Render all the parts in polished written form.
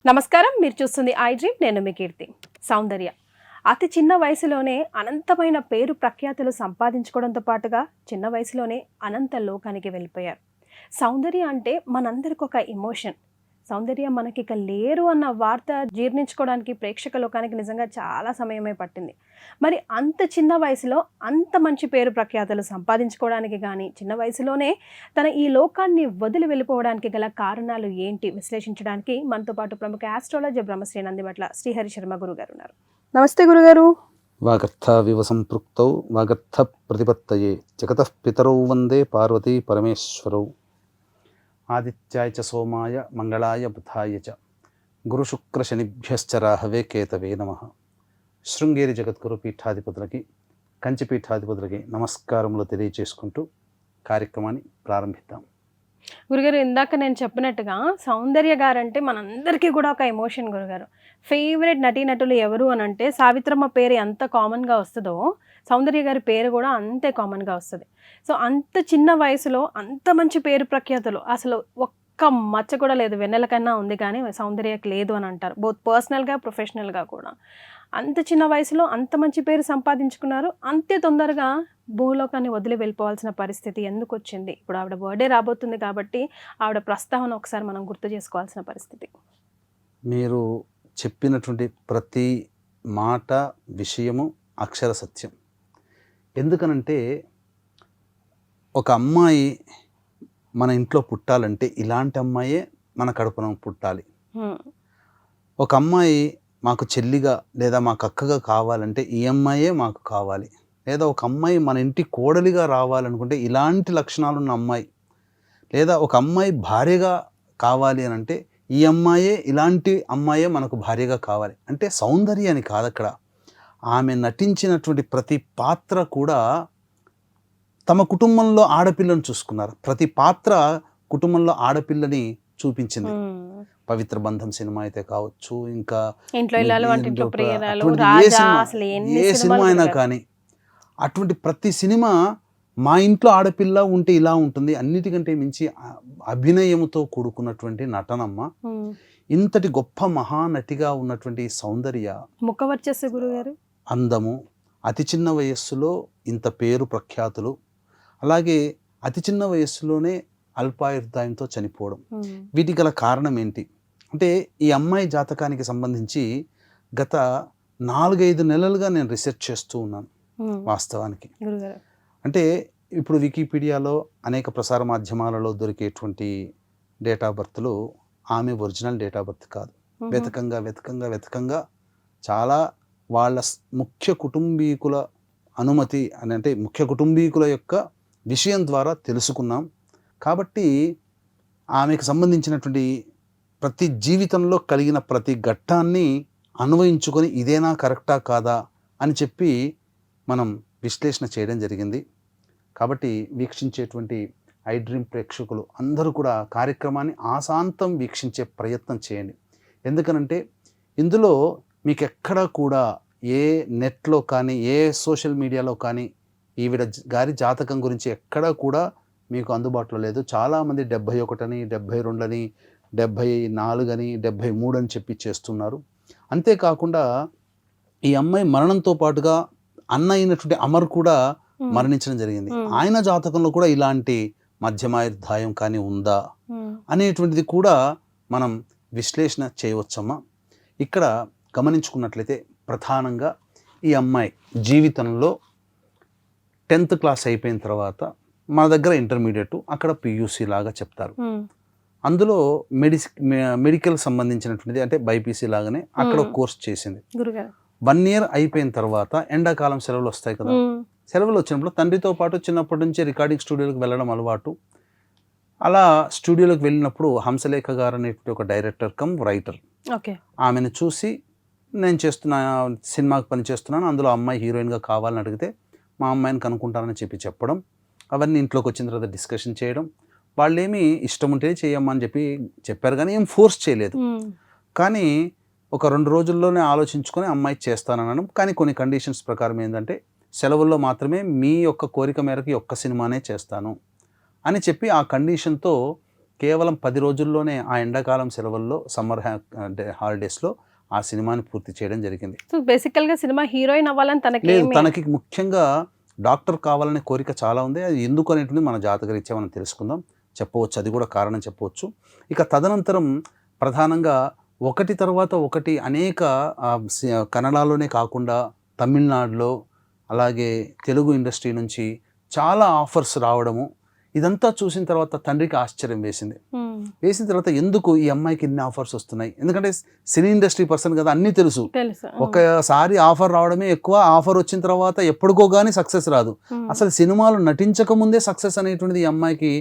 నమస్కారం, మీరు చూస్తుంది ఐ డ్రీమ్. నేను మీ కీర్తి. సౌందర్య అతి చిన్న వయసులోనే అనంతమైన పేరు ప్రఖ్యాతులు సంపాదించుకోవడంతో పాటుగా చిన్న వయసులోనే అనంత లోకానికి వెళ్ళిపోయారు. సౌందర్య అంటే మనందరికి ఒక ఎమోషన్. సౌందర్య మనకి ఇక లేరు అన్న వార్త జీర్ణించుకోవడానికి ప్రేక్షక లోకానికి నిజంగా చాలా సమయమే పట్టింది. మరి అంత చిన్న వయసులో అంత మంచి పేరు ప్రఖ్యాతులు సంపాదించుకోవడానికి కానీ, చిన్న వయసులోనే తన ఈ లోకాన్ని వదిలి వెళ్ళిపోవడానికి గల కారణాలు ఏంటి విశ్లేషించడానికి మనతో పాటు ప్రముఖ ఆస్ట్రాలజీ బ్రహ్మశ్రీ నందిబట్ల శ్రీహరి శర్మ గురుగారు ఉన్నారు. నమస్తే గురుగారు. వాగర్థావివ సంపృక్తౌ వాగర్థ ప్రతిపత్తయే జగతః పితరౌ వందే పార్వతీ పరమేశ్వరౌ. ఆదిత్యాయ చ సోమాయ మంగళాయ బుధాయ చ గురుశుక్ర శనిభ్యశ్చ రాహవే కేతవే నమః. శృంగేరి జగద్గురు పీఠాధిపతులకి, కంచి పీఠాధిపతులకి నమస్కారములు తెలియజేసుకుంటూ కార్యక్రమాన్ని ప్రారంభిద్దాం. గురుగారు, ఇందాక నేను చెప్పినట్టుగా సౌందర్య గారు అంటే మనందరికీ కూడా ఒక ఎమోషన్. గురుగారు, ఫేవరెట్ నటీనటులు ఎవరు అని అంటే సావిత్రమ్మ పేరు ఎంత కామన్గా వస్తుందో సౌందర్య గారి పేరు కూడా అంతే కామన్గా వస్తుంది. సో అంత చిన్న వయసులో అంత మంచి పేరు ప్రఖ్యాతులు, అసలు ఒక్క మచ్చ కూడా లేదు. వెన్నెల కన్నా ఉంది కానీ సౌందర్యకి లేదు అని అంటారు, బోత్ పర్సనల్గా ప్రొఫెషనల్గా కూడా. అంత చిన్న వయసులో అంత మంచి పేరు సంపాదించుకున్నారు. అంతే తొందరగా భూలోకాన్ని వదిలి వెళ్ళిపోవాల్సిన పరిస్థితి ఎందుకు వచ్చింది? ఇప్పుడు ఆవిడ బర్త్డే రాబోతుంది కాబట్టి ఆవిడ ప్రస్తావన ఒకసారి మనం గుర్తు చేసుకోవాల్సిన పరిస్థితి. మీరు చెప్పినటువంటి ప్రతి మాట, విషయము అక్షర సత్యం. ఎందుకనంటే ఒక అమ్మాయి మన ఇంట్లో పుట్టాలంటే ఇలాంటి అమ్మాయే మన కడుపున పుట్టాలి. ఒక అమ్మాయి మాకు చెల్లిగా లేదా మాకు అక్కగా కావాలంటే ఈ అమ్మాయే మాకు కావాలి. లేదా ఒక అమ్మాయి మన ఇంటి కోడలిగా రావాలనుకుంటే ఇలాంటి లక్షణాలు ఉన్న అమ్మాయి, లేదా ఒక అమ్మాయి భార్యగా కావాలి అని అంటే ఈ అమ్మాయే, ఇలాంటి అమ్మాయే మనకు భార్యగా కావాలి. అంటే సౌందర్య అని కాదు అక్కడ. ఆమె నటించినటువంటి ప్రతి పాత్ర కూడా తమ కుటుంబంలో ఆడపిల్లను చూసుకున్నారు. ప్రతి పాత్ర కుటుంబంలో ఆడపిల్లని చూపించింది. పవిత్ర బంధం సినిమా అయితే కావచ్చు, ఇంకా ఏ సినిమా అయినా కానీ అటువంటి ప్రతి సినిమా మా ఇంట్లో ఆడపిల్ల ఉంటే ఇలా ఉంటుంది. అన్నిటికంటే మించి అభినయముతో కూడుకున్నటువంటి నటనమ్మ. ఇంతటి గొప్ప మహానటిగా ఉన్నటువంటి సౌందర్య ముఖవర్చస్సు గురుగారు, అందము, అతి చిన్న వయస్సులో ఇంత పేరు ప్రఖ్యాతులు, అలాగే అతి చిన్న వయస్సులోనే అల్పాయుర్దాయంతో చనిపోవడం. వీటికి గల కారణం ఏంటి అంటే ఈ అమ్మాయి జాతకానికి సంబంధించి గత 4-5 నెలలుగా నేను రీసెర్చ్ చేస్తూ ఉన్నాను. వాస్తవానికి అంటే ఇప్పుడు వికీపీడియాలో అనేక ప్రసార మాధ్యమాలలో దొరికేటువంటి డేట్ ఆఫ్ బర్త్లు ఆమె ఒరిజినల్ డేట్ ఆఫ్ బర్త్ కాదు. వెతకంగా చాలా వాళ్ళ ముఖ్య కుటుంబీకుల అనుమతి అని అంటే ముఖ్య కుటుంబీకుల యొక్క విషయం ద్వారా తెలుసుకున్నాం. కాబట్టి ఆమెకు సంబంధించినటువంటి ప్రతి జీవితంలో కలిగిన ప్రతి ఘట్టాన్ని అన్వయించుకొని ఇదేనా కరెక్టా కాదా అని చెప్పి మనం విశ్లేషణ చేయడం జరిగింది. కాబట్టి వీక్షించేటువంటి ఐ డ్రీమ్ ప్రేక్షకులు అందరూ కూడా కార్యక్రమాన్ని ఆశాంతం వీక్షించే ప్రయత్నం చేయండి. ఎందుకనంటే ఇందులో మీకు ఎక్కడా కూడా ఏ నెట్లో కానీ ఏ సోషల్ మీడియాలో కానీ ఈవిడ గారి జాతకం గురించి ఎక్కడా కూడా మీకు అందుబాటులో లేదు. చాలామంది 71 అని 72 అని 74 అని 73 అని చెప్పి చేస్తున్నారు. అంతేకాకుండా ఈ అమ్మాయి మరణంతో పాటుగా అన్న అయినటువంటి అమర్ కూడా మరణించడం జరిగింది. ఆయన జాతకంలో కూడా ఇలాంటి మధ్యమాయుర్దాయం కానీ ఉందా అనేటువంటిది కూడా మనం విశ్లేషణ చేయవచ్చమ్మా. ఇక్కడ గమనించుకున్నట్లయితే ప్రధానంగా ఈ అమ్మాయి జీవితంలో 10th క్లాస్ అయిపోయిన తర్వాత మన దగ్గర ఇంటర్మీడియట్, అక్కడ పియూసీ లాగా చెప్తారు. అందులో మెడికల్ సంబంధించినటువంటిది అంటే బైపీసీ లాగానే అక్కడ కోర్స్ చేసింది. 1 year అయిపోయిన తర్వాత ఎండాకాలం సెలవులు వస్తాయి కదా, సెలవులు వచ్చినప్పుడు తండ్రితో పాటు చిన్నప్పటి నుంచి రికార్డింగ్ స్టూడియోకి వెళ్ళడం అలవాటు. అలా స్టూడియోలోకి వెళ్ళినప్పుడు హంసలేఖ గారు అనేటువంటి ఒక డైరెక్టర్ కమ్ రైటర్ ఆమెను చూసి నేను చేస్తున్నా సినిమాకి పని చేస్తున్నాను, అందులో అమ్మాయి హీరోయిన్గా కావాలని అడిగితే మా అమ్మాయిని కనుక్కుంటానని చెప్పడం, అవన్నీ ఇంట్లోకి వచ్చిన తర్వాత డిస్కషన్ చేయడం. వాళ్ళు ఏమి ఇష్టం ఉంటే చేయమ్మా అని చెప్పారు కానీ ఏం ఫోర్స్ చేయలేదు. కానీ ఒక 2 రోజుల్లోనే ఆలోచించుకొని అమ్మాయి చేస్తానన్నాను. కానీ కొన్ని కండిషన్స్ ప్రకారం ఏంటంటే సెలవుల్లో మాత్రమే మీ యొక్క కోరిక మేరకు ఒక్క సినిమానే చేస్తాను అని చెప్పి ఆ కండిషన్తో కేవలం 10 రోజుల్లోనే ఆ ఎండాకాలం సెలవుల్లో సమ్మర్ హాలిడేస్లో ఆ సినిమాని పూర్తి చేయడం జరిగింది. సో బేసికల్ గా సినిమా హీరోయిన్ అవ్వాలని తనకి లేదు, తనకి ముఖ్యంగా డాక్టర్ కావాలనే కోరిక చాలా ఉంది. అది ఎందుకు అనేటువంటి మన జాతకరీత్యా మనం తెలుసుకుందాం, చెప్పవచ్చు, అది కూడా కారణం చెప్పవచ్చు. ఇక తదనంతరం ప్రధానంగా ఒకటి తర్వాత ఒకటి అనేక కన్నడలోనే కాకుండా తమిళనాడులో అలాగే తెలుగు ఇండస్ట్రీ నుంచి చాలా ఆఫర్స్ రావడము, ఇదంతా చూసిన తర్వాత తండ్రికి ఆశ్చర్యం వేసింది. వేసిన తర్వాత ఎందుకు ఈ అమ్మాయికి ఇన్ని ఆఫర్స్ వస్తున్నాయి, ఎందుకంటే సినీ ఇండస్ట్రీ పర్సన్ కదా, అన్నీ తెలుసు. ఒకసారి ఆఫర్ రావడమే ఎక్కువ, ఆఫర్ వచ్చిన తర్వాత ఎప్పటికో కానీ సక్సెస్ రాదు. అసలు సినిమాలు నటించక ముందే సక్సెస్ అనేటువంటిది ఈ అమ్మాయికి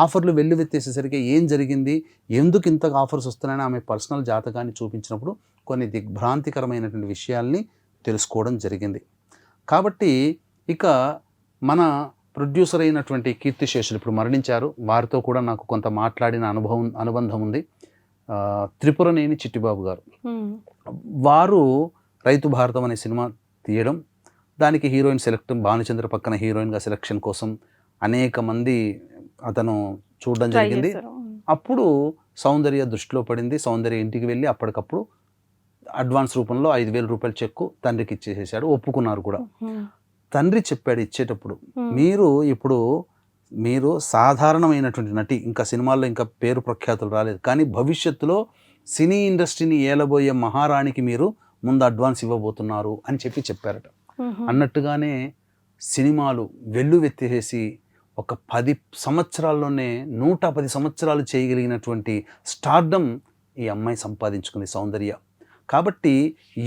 ఆఫర్లు వెల్లువెత్తేసేసరికి ఏం జరిగింది, ఎందుకు ఇంత ఆఫర్స్ వస్తున్నాయని ఆమె పర్సనల్ జాతకాన్ని చూపించినప్పుడు కొన్ని దిగ్భ్రాంతికరమైనటువంటి విషయాల్ని తెలుసుకోవడం జరిగింది. కాబట్టి ఇక మన ప్రొడ్యూసర్ అయినటువంటి కీర్తిశేషులు ఇప్పుడు మరణించారు, వారితో కూడా నాకు కొంత మాట్లాడిన అనుబంధం ఉంది. త్రిపురనేని చిట్టిబాబు గారు, వారు రైతు భారతం అనే సినిమా తీయడం, దానికి హీరోయిన్ సెలెక్ట్, భానుచంద్ర పక్కన హీరోయిన్గా సెలెక్షన్ కోసం అనేక మంది అతను చూడడం జరిగింది. అప్పుడు సౌందర్య దృష్టిలో పడింది. సౌందర్య ఇంటికి వెళ్ళి అప్పటికప్పుడు అడ్వాన్స్ రూపంలో 5,000 రూపాయల చెక్కు తండ్రికి ఇచ్చేసేసాడు, ఒప్పుకున్నారు కూడా. తండ్రి చెప్పాడు ఇచ్చేటప్పుడు, మీరు సాధారణమైనటువంటి నటి, ఇంకా సినిమాల్లో ఇంకా పేరు ప్రఖ్యాతులు రాలేదు, కానీ భవిష్యత్తులో సినీ ఇండస్ట్రీని ఏలబోయే మహారాణికి మీరు ముందు అడ్వాన్స్ ఇవ్వబోతున్నారు అని చెప్పారట. అన్నట్టుగానే సినిమాలు వెల్లువెత్తేసి ఒక 10 సంవత్సరాల్లోనే 110 సంవత్సరాలు చేయగలిగినటువంటి స్టార్డమ్ ఈ అమ్మాయి సంపాదించుకుంది, సౌందర్య. కాబట్టి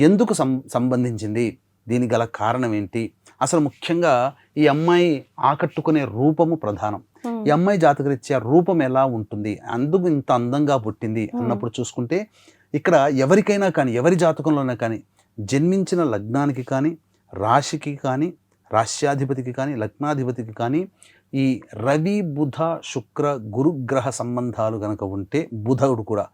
ఎందుకు సంబంధించింది, దీనికి గల కారణం ఏంటి, అసలు ముఖ్యంగా ఈ అమ్మాయి ఆకట్టుకునే రూపము ప్రధానం. ఈ అమ్మాయి జాతకరీత్యా రూపం ఎలా ఉంటుంది, అందుకు ఇంత అందంగా పుట్టింది అన్నప్పుడు చూసుకుంటే, ఇక్కడ ఎవరికైనా కానీ, ఎవరి జాతకంలోనే కానీ, జన్మించిన లగ్నానికి కానీ, రాశికి కానీ, రాశ్యాధిపతికి కానీ, లగ్నాధిపతికి కానీ ఈ రవి బుధ శుక్ర గురుగ్రహ సంబంధాలు గనక ఉంటే, బుధుడు కూడా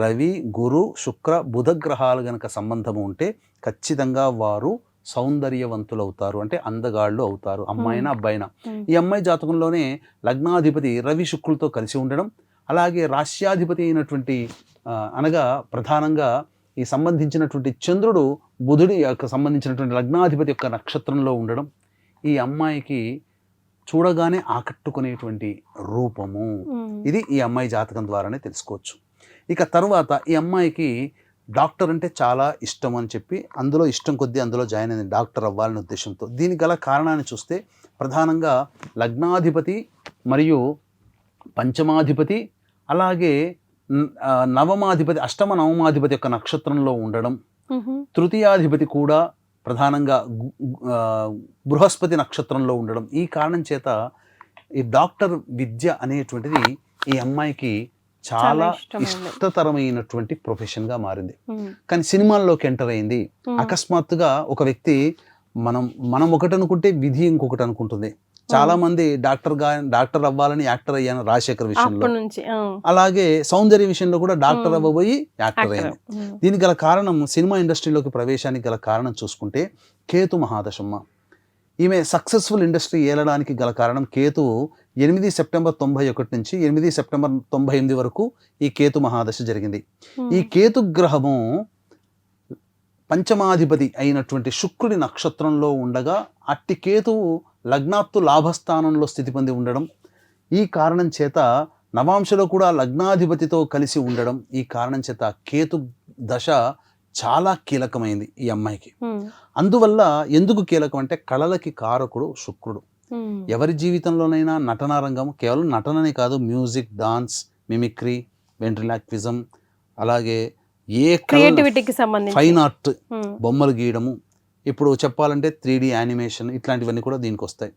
రవి గురు శుక్ర బుధ గ్రహాలు గనక సంబంధము ఉంటే ఖచ్చితంగా వారు సౌందర్యవంతులు అవుతారు, అంటే అందగాళ్ళు అవుతారు, అమ్మాయినా అబ్బాయినా. ఈ అమ్మాయి జాతకంలోనే లగ్నాధిపతి రవి శుక్రులతో కలిసి ఉండడం, అలాగే రాశ్యాధిపతి అయినటువంటి అనగా ప్రధానంగా ఈ సంబంధించినటువంటి చంద్రుడు బుధుడి యొక్క సంబంధించినటువంటి లగ్నాధిపతి యొక్క నక్షత్రంలో ఉండడం ఈ అమ్మాయికి చూడగానే ఆకట్టుకునేటువంటి రూపము. ఇది ఈ అమ్మాయి జాతకం ద్వారానే తెలుసుకోవచ్చు. ఇక తర్వాత ఈ అమ్మాయికి డాక్టర్ అంటే చాలా ఇష్టం అని చెప్పి అందులో ఇష్టం కొద్దీ అందులో జాయిన్ అయింది, డాక్టర్ అవ్వాలనే ఉద్దేశంతో. దీనికి గల కారణాన్ని చూస్తే ప్రధానంగా లగ్నాధిపతి మరియు పంచమాధిపతి అలాగే నవమాధిపతి, అష్టమ నవమాధిపతి యొక్క నక్షత్రంలో ఉండడం, తృతీయాధిపతి కూడా ప్రధానంగా బృహస్పతి నక్షత్రంలో ఉండడం, ఈ కారణం చేత ఈ డాక్టర్ విద్య అనేటువంటిది ఈ అమ్మాయికి చాలా ఇష్టతరమైనటువంటి ప్రొఫెషన్గా మారింది. కానీ సినిమాల్లోకి ఎంటర్ అయింది. అకస్మాత్తుగా ఒక వ్యక్తి మనం ఒకటి అనుకుంటే విధి ఇంకొకటి అనుకుంటుంది. చాలా మంది డాక్టర్ అవ్వాలని యాక్టర్ అయ్యాను రాజశేఖర్ విషయంలో, అలాగే సౌందర్య విషయంలో కూడా డాక్టర్ అవ్వబోయి యాక్టర్ అయ్యాను. దీనికి గల కారణం, సినిమా ఇండస్ట్రీలోకి ప్రవేశానికి గల కారణం చూసుకుంటే కేతు మహాదశమ్మ. ఈమె సక్సెస్ఫుల్ ఇండస్ట్రీ ఏలడానికి గల కారణం కేతు 8 సెప్టెంబర్ 91 నుంచి 8 సెప్టెంబర్ 98 వరకు ఈ కేతు మహాదశ జరిగింది. ఈ కేతు గ్రహము పంచమాధిపతి అయినటువంటి శుక్రుడి నక్షత్రంలో ఉండగా అట్టి కేతువు లగ్నాత్తు లాభస్థానంలో స్థితి పొంది ఉండడం, ఈ కారణం చేత నవాంశలో కూడా లగ్నాధిపతితో కలిసి ఉండడం, ఈ కారణం చేత కేతు దశ చాలా కీలకమైంది ఈ అమ్మాయికి. అందువల్ల ఎందుకు కీలకం అంటే కళలకి కారకుడు శుక్రుడు. ఎవరి జీవితంలోనైనా నటనా రంగం, కేవలం నటననే కాదు, మ్యూజిక్, డాన్స్, మిమిక్రీ, వెంట్రిలాక్విజం, అలాగే ఏ క్రియేటివిటీకి సంబంధించి ఫైన్ ఆర్ట్, బొమ్మలు గీయడము, ఇప్పుడు చెప్పాలంటే 3D యానిమేషన్, ఇట్లాంటివన్నీ కూడా దీనికి వస్తాయి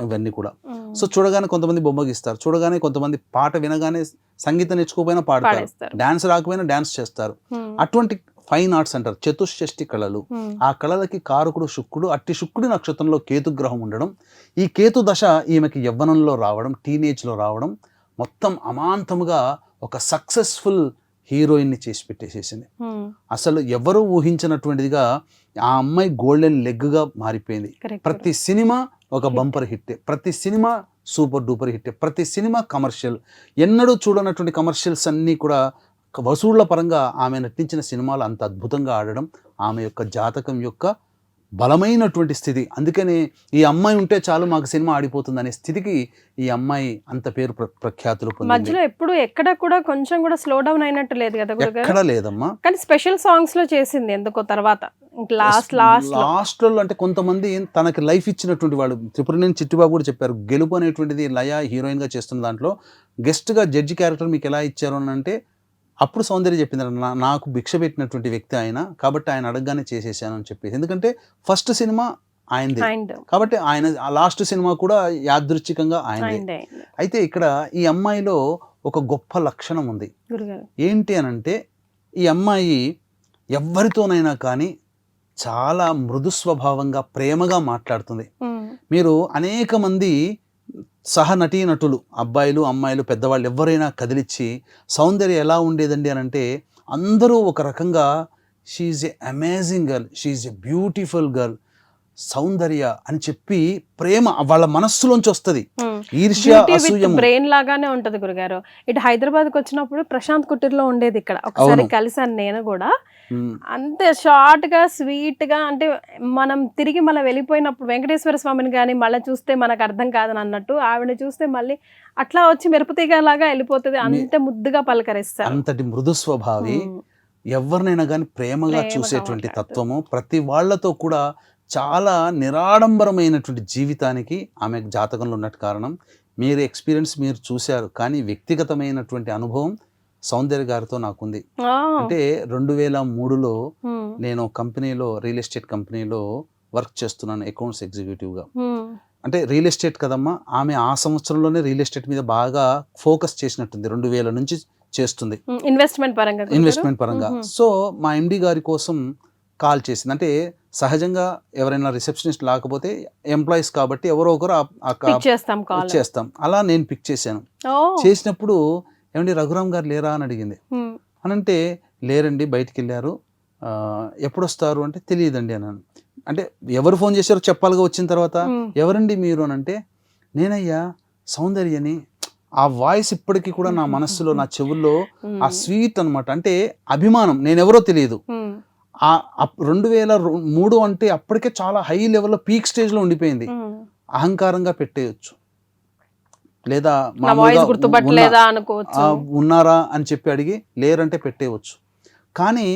ఇవన్నీ కూడా. సో చూడగానే కొంతమంది బొమ్మ గీస్తారు, చూడగానే కొంతమంది పాట వినగానే సంగీతం నేర్చుకోకపోయినా పాడతారు, డాన్స్ రాకపోయినా డాన్స్ చేస్తారు. అటువంటి ఫైన్ ఆర్ట్స్ అంటారు, చతుష్షష్టి కళలు. ఆ కళలకి కారకుడు శుక్రుడు. అట్టి శుక్రుడి నక్షత్రంలో కేతు గ్రహం ఉండడం, ఈ కేతు దశ ఈమెకి యవ్వనంలో రావడం, టీనేజ్లో రావడం, మొత్తం అమాంతముగా ఒక సక్సెస్ఫుల్ హీరోయిన్ని చేసి పెట్టేసేసింది. అసలు ఎవరు ఊహించినటువంటిదిగా ఆ అమ్మాయి గోల్డెన్ లెగ్గా మారిపోయింది. ప్రతి సినిమా ఒక బంపర్ హిట్, ప్రతి సినిమా సూపర్ డూపర్ హిట్. ప్రతి సినిమా కమర్షియల్, ఎన్నడూ చూడనటువంటి కమర్షియల్స్ అన్నీ కూడా వసూళ్ల పరంగా ఆమె నటించిన సినిమాలు అంత అద్భుతంగా ఆడడం ఆమె యొక్క జాతకం యొక్క బలమైనటువంటి స్థితి. అందుకని ఈ అమ్మాయి ఉంటే చాలు మాకు సినిమా ఆడిపోతుంది అనే స్థితికి ఈ అమ్మాయి అంత పేరు ప్రఖ్యాతులు పొందింది. మధ్యలో ఎప్పుడు ఎక్కడ కూడా కొంచెం కూడా స్లో డౌన్ అయినట్టు లేదు కదా గురుగారు? ఎక్కడ లేదమ్మా. కానీ స్పెషల్ సాంగ్స్ లో చేసింది ఎందుకో తర్వాత లాస్ట్ లో అంటే కొంతమంది తనకి లైఫ్ ఇచ్చినటువంటి వాళ్ళు, త్రిపురనేని చిట్టిబాబు కూడా చెప్పారు, గెలుపు అనేటువంటిది లయ హీరోయిన్ గా చేస్తున్న దాంట్లో గెస్ట్ గా జడ్జి క్యారెక్టర్ మీకు ఎలా ఇచ్చారు అని అంటే అప్పుడు సౌందర్య చెప్పింది, నాకు భిక్ష పెట్టినటువంటి వ్యక్తి ఆయన, కాబట్టి ఆయన అడగగానే చేసేసాను అని చెప్పేసి. ఎందుకంటే ఫస్ట్ సినిమా ఆయనదే కాబట్టి ఆయన లాస్ట్ సినిమా కూడా యాదృచ్ఛికంగా ఆయనదే. అయితే ఇక్కడ ఈ అమ్మాయిలో ఒక గొప్ప లక్షణం ఉంది. ఏంటి అనంటే ఈ అమ్మాయి ఎవరితోనైనా కానీ చాలా మృదు స్వభావంగా ప్రేమగా మాట్లాడుతుంది. మీరు అనేక మంది సహ నటీనటులు అబ్బాయిలు అమ్మాయిలు పెద్దవాళ్ళు ఎవరైనా కదిలిచ్చి సౌందర్య ఎలా ఉండేదండి అని అంటే అందరూ ఒక రకంగా she's a amazing girl, she's a beautiful girl Soundarya అని చెప్పి ప్రేమ వాళ్ళ మనస్సులోంచి వస్తుంది. ఈర్ష్య అసూయము బ్రెయిన్ లాగానే ఉంటది గురుగారు. ఇటు హైదరాబాద్కి వచ్చినప్పుడు ప్రశాంత్ కుటీర్లో ఉండేది, ఇక్కడ ఒకసారి కలిసాను నేను కూడా. అంతే షార్ట్ గా స్వీట్ గా, అంటే మనం తిరిగి మళ్ళీ వెళ్ళిపోయినప్పుడు వెంకటేశ్వర స్వామిని కానీ మళ్ళీ చూస్తే మనకు అర్థం కాదని అన్నట్టు ఆవిడ చూస్తే మళ్ళీ అట్లా వచ్చి మెరుపుతీగ లాగా వెళ్ళిపోతుంది. అంత ముద్దుగా పలకరిస్తారు. అంతటి మృదు స్వభావి, ఎవరినైనా కానీ ప్రేమగా చూసేటువంటి తత్వము, ప్రతి వాళ్లతో కూడా చాలా నిరాడంబరమైనటువంటి జీవితానికి ఆమె జాతకంలో ఉన్నట్టు కారణం. మీరు ఎక్స్పీరియన్స్ మీరు చూశారు, కానీ వ్యక్తిగతమైనటువంటి అనుభవం సౌందర్య గారితో నాకుంది. అంటే 2003లో నేను కంపెనీలో, రియల్ ఎస్టేట్ కంపెనీలో వర్క్ చేస్తున్నాను అకౌంట్స్ ఎగ్జిక్యూటివ్గా. అంటే రియల్ ఎస్టేట్ కదమ్మా, ఆమె ఆ సంవత్సరంలోనే రియల్ ఎస్టేట్ మీద బాగా ఫోకస్ చేసినట్టుంది. 2000 నుంచి చేస్తుంది ఇన్వెస్ట్మెంట్ పరంగా. సో మా ఎండి గారి కోసం కాల్ చేసింది. అంటే సహజంగా ఎవరైనా రిసెప్షనిస్ట్ లేకపోతే ఎంప్లాయీస్ కాబట్టి ఎవరో ఒకరు చేస్తాం. అలా నేను పిక్ చేశాను. చేసినప్పుడు ఏమండి రఘురామ్ గారు లేరా అని అడిగింది. అని అంటే లేరండి, బయటికి వెళ్ళారు, ఎప్పుడు వస్తారు అంటే తెలియదండి అన్నాను. అంటే ఎవరు ఫోన్ చేశారో చెప్పాలిగా వచ్చిన తర్వాత. ఎవరండి మీరు అని అంటే నేనయ్యా సౌందర్యని. ఆ వాయిస్ ఇప్పటికీ కూడా నా మనస్సులో, నా చెవుల్లో ఆ స్వీట్ అనమాట. అంటే అభిమానం, నేనెవరో తెలియదు. 2003 అంటే అప్పటికే చాలా హై లెవెల్లో పీక్ స్టేజ్ లో ఉండిపోయింది. అహంకారంగా పెట్టేయచ్చు, లేదా ఉన్నారా అని చెప్పి అడిగి లేరంటే పెట్టేయచ్చు. కానీ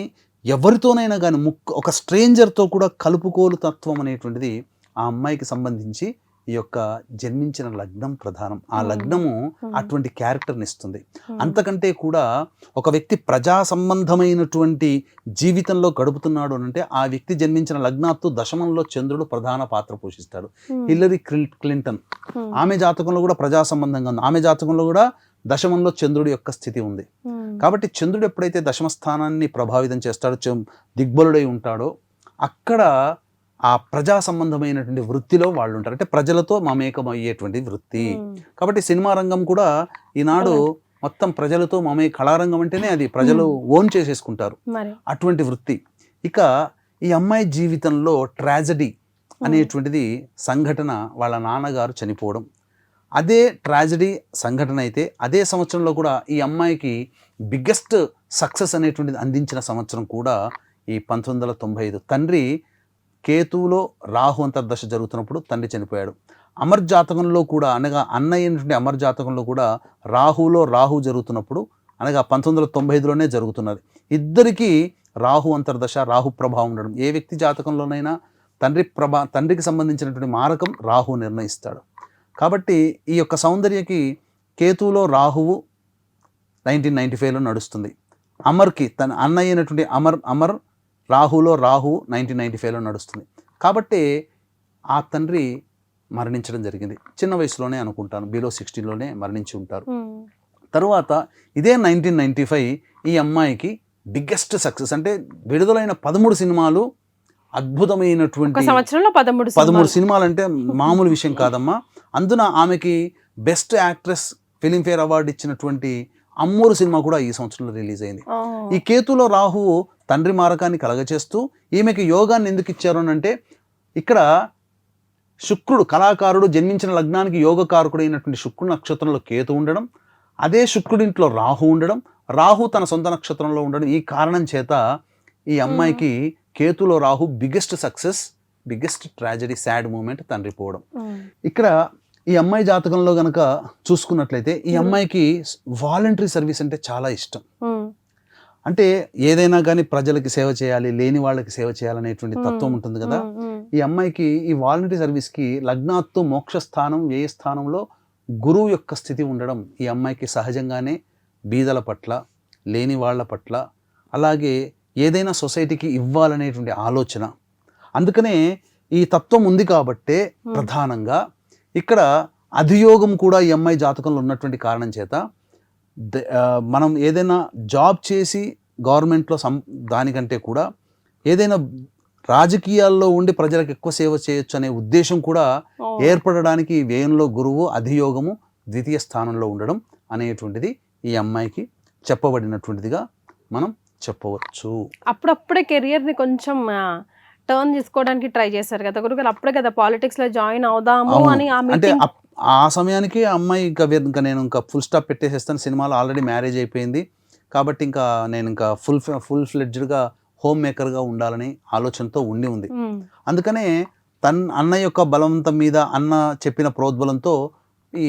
ఎవరితోనైనా కానీ ఒక స్ట్రేంజర్తో కూడా కలుపుకోలు తత్వం అనేటువంటిది ఆ అమ్మాయికి సంబంధించి ఈ యొక్క జన్మించిన లగ్నం ప్రధానం. ఆ లగ్నము అటువంటి క్యారెక్టర్ని ఇస్తుంది. అంతకంటే కూడా ఒక వ్యక్తి ప్రజా సంబంధమైనటువంటి జీవితంలో గడుపుతున్నాడు అంటే ఆ వ్యక్తి జన్మించిన లగ్నాత్తు దశమంలో చంద్రుడు ప్రధాన పాత్ర పోషిస్తాడు. హిల్లరీ క్లింటన్, ఆమె జాతకంలో కూడా ప్రజా సంబంధంగా ఉంది. ఆమె జాతకంలో కూడా దశమంలో చంద్రుడి యొక్క స్థితి ఉంది. కాబట్టి చంద్రుడు ఎప్పుడైతే దశమ స్థానాన్ని ప్రభావితం చేస్తాడో, దిగ్బలుడై ఉంటాడో, అక్కడ ఆ ప్రజా సంబంధమైనటువంటి వృత్తిలో వాళ్ళు ఉంటారు. అంటే ప్రజలతో మమేకం అయ్యేటువంటి వృత్తి. కాబట్టి సినిమా రంగం కూడా ఈనాడు మొత్తం ప్రజలతో కళారంగం అంటేనే అది ప్రజలు ఓన్ చేసేసుకుంటారు, అటువంటి వృత్తి. ఇక ఈ అమ్మాయి జీవితంలో ట్రాజడీ అనేటువంటిది సంఘటన, వాళ్ళ నాన్నగారు చనిపోవడం. అదే ట్రాజడీ సంఘటన అయితే అదే సంవత్సరంలో కూడా ఈ అమ్మాయికి బిగ్గెస్ట్ సక్సెస్ అనేటువంటిది అందించిన సంవత్సరం కూడా ఈ 1995. తండ్రి కేతువులో రాహు అంతర్దశ జరుగుతున్నప్పుడు తండ్రి చనిపోయాడు. అమర్ జాతకంలో కూడా, అనగా అన్నయ్యటువంటి అమర్ జాతకంలో కూడా రాహులో రాహు జరుగుతున్నప్పుడు, అనగా 1995లోనే జరుగుతున్నది. ఇద్దరికీ రాహు అంతర్దశ, రాహు ప్రభావం ఉండడం. ఏ వ్యక్తి జాతకంలోనైనా తండ్రికి సంబంధించినటువంటి మారకం రాహు నిర్ణయిస్తాడు. కాబట్టి ఈ యొక్క సౌందర్యకి కేతువులో రాహువు 1995లో నడుస్తుంది. అమర్కి తన అన్నయ్య అయినటువంటి అమర్ రాహులో రాహు 1995లో నడుస్తుంది. కాబట్టి ఆ తండ్రి మరణించడం జరిగింది చిన్న వయసులోనే అనుకుంటాను, బిలో 16లోనే మరణించి ఉంటారు. తరువాత ఇదే 1995 ఈ అమ్మాయికి బిగ్గెస్ట్ సక్సెస్. అంటే విడుదలైన 13 సినిమాలు అద్భుతమైనటువంటి, 13 సినిమాలు అంటే మామూలు విషయం కాదమ్మా. అందున ఆమెకి బెస్ట్ యాక్ట్రెస్ ఫిలింఫేర్ అవార్డు ఇచ్చినటువంటి అమ్మూరు సినిమా కూడా ఈ సంవత్సరంలో రిలీజ్ అయింది. ఈ కేతులో రాహువు తండ్రి మారకాన్ని కలగచేస్తూ ఈమెకి యోగాన్ని ఎందుకు ఇచ్చారు అని అంటే, ఇక్కడ శుక్రుడు కళాకారుడు జన్మించిన లగ్నానికి యోగకారకుడు అయినటువంటి శుక్రుడు నక్షత్రంలో కేతు ఉండడం, అదే శుక్రుడింట్లో రాహు ఉండడం, రాహు తన సొంత నక్షత్రంలో ఉండడం, ఈ కారణం చేత ఈ అమ్మాయికి కేతులో రాహు biggest success, biggest tragedy, sad moment తండ్రి పోవడం. ఇక్కడ ఈ అమ్మాయి జాతకంలో గనక చూసుకున్నట్లయితే ఈ అమ్మాయికి వాలంటరీ సర్వీస్ అంటే చాలా ఇష్టం. అంటే ఏదైనా కానీ ప్రజలకి సేవ చేయాలి, లేని వాళ్ళకి సేవ చేయాలనేటువంటి తత్వం ఉంటుంది కదా. ఈ అమ్మాయికి ఈ వాలంటరీ సర్వీస్కి లగ్నాత్తు మోక్ష స్థానం, వ్యయ స్థానంలో గురువు యొక్క స్థితి ఉండడం ఈ అమ్మాయికి సహజంగానే బీదల పట్ల, లేని వాళ్ళ పట్ల, అలాగే ఏదైనా సొసైటీకి ఇవ్వాలనేటువంటి ఆలోచన, అందుకనే ఈ తత్వం ఉంది కాబట్టే ప్రధానంగా ఇక్కడ అధియోగం కూడా ఈ అమ్మాయి జాతకంలో ఉన్నటువంటి కారణం చేత మనం ఏదైనా జాబ్ చేసి గవర్నమెంట్లో దానికంటే కూడా ఏదైనా రాజకీయాల్లో ఉండి ప్రజలకు ఎక్కువ సేవ చేయొచ్చు అనే ఉద్దేశం కూడా ఏర్పడడానికి వ్యయంలో గురువు, అధియోగము, ద్వితీయ స్థానంలో ఉండడం అనేటువంటిది ఈ అమ్మాయికి చెప్పబడినటువంటిదిగా మనం చెప్పవచ్చు. అప్పుడప్పుడే కెరియర్ని కొంచెం టర్న్ చేసుకోవడానికి ట్రై చేశారు కదా గురుగారు, అప్పుడే కదా పాలిటిక్స్ లో జాయిన్ అవుదాము అని. అంటే ఆ సమయానికి ఆ అమ్మాయి ఇంకా నేను ఇంకా ఫుల్ స్టాప్ పెట్టేసేస్తాను, సినిమాలో ఆల్రెడీ మ్యారేజ్ అయిపోయింది కాబట్టి ఇంకా నేను ఇంకా ఫుల్ ఫ్లెడ్జ్డ్గా హోమ్ మేకర్గా ఉండాలని ఆలోచనతో ఉంది. అందుకనే అన్న యొక్క బలవంతం మీద, అన్న చెప్పిన ప్రోద్బలంతో ఈ